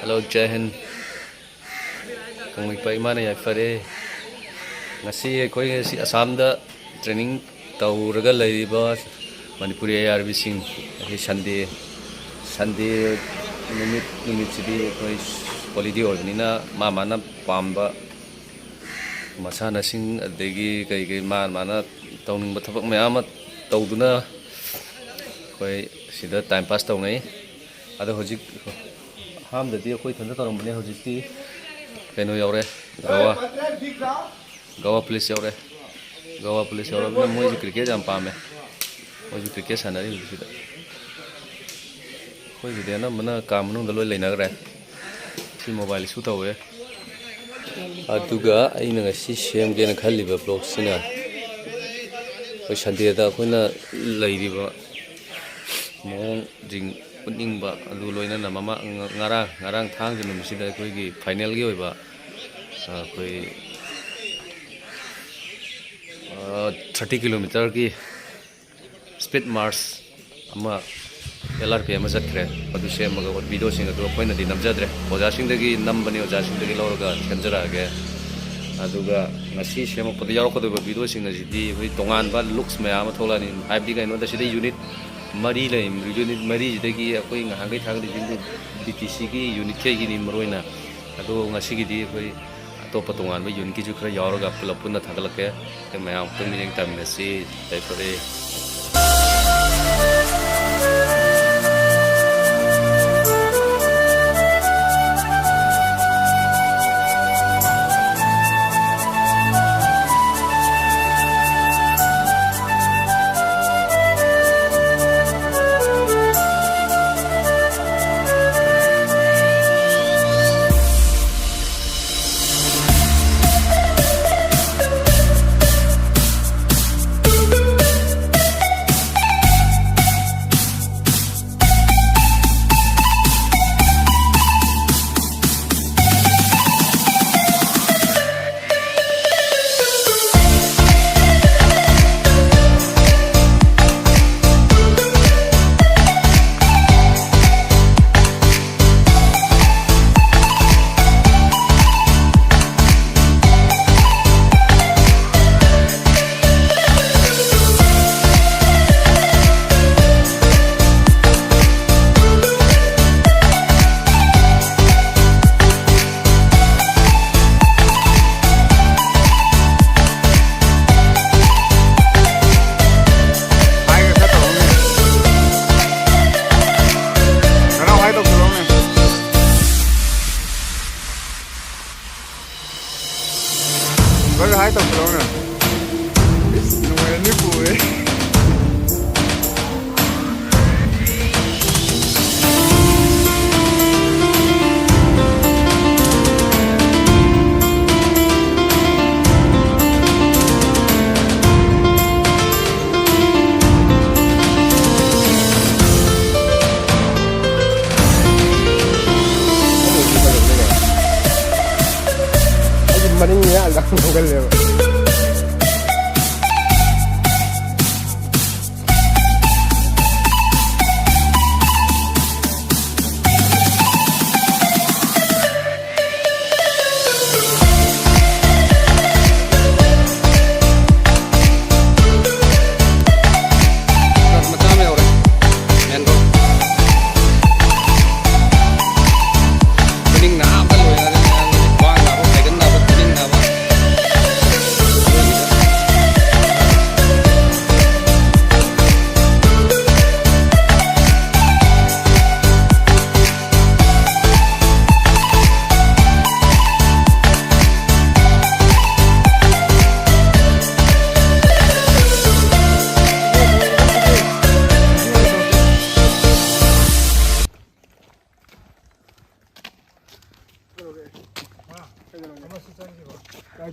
Hello, Jai Hind. Kung ikpa imana ya fare. Ngasi koi si Assam da training tauraga laiba Manipuri IRB sing Sunday numit sidi koi holiday orbnina mana pamba masana sing adegi kai mana tauning bathabak mayam tauduna koi sida time pass taungai ada hojik ham dadi koi thanda tarambane hojikti keno yaure Goa police yaure bina moi cricket jam pame moi cricket sanari sida koi gide na mana kam nu daloi leina gre si mobile su tawe aduga aina ngasi sem gena khaliba vlog sina koi Sunday da koina leiriba mong jing uningba adu loina na mama ngarang thang jinum sida koi gi final gi oiba koi 30 kilometer ki speed march ama LRP ama chatkhre adu semaga video singa do koina di namjadre oja singdagi nambani oja singdagi lawraga khenjara ge aduga ngasi sema pod yaro ko do video singa jidi hoi tongan ba looks maya ma tholani ibd ga no da sida unit mari le unit mari jidagi akoi ngahangai thagdi jindu DTC ki unit ke gi ni maroina adu ngasi gi di hoi topa tongan ba unit ki ju khra yaro ga pulapuna thagalake te maya pung ni time ne si tai pare hai tập đâu nè nó nghe nước bùi đấy Maningnya agak manggal ya.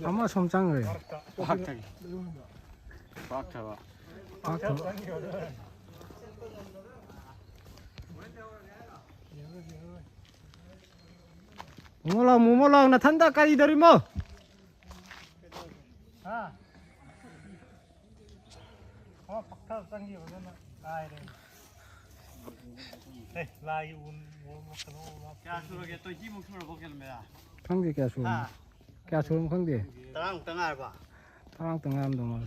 아마 som장을 박타기 박타와 박타 무몰랑 나 탄다 까이더리 뭐 박타 짱기 오잖아 아이래 Khang kẻ xuống khang gì tarang tengam dong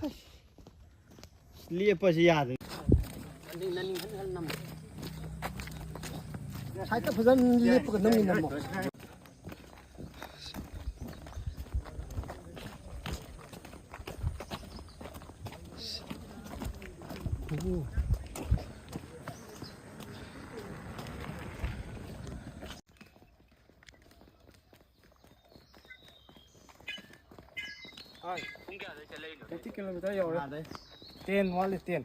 lia pa siya sai ta phazan lia pa nam ni nam Ai, 30 km rồi. Tiền, hoa liệt tiền.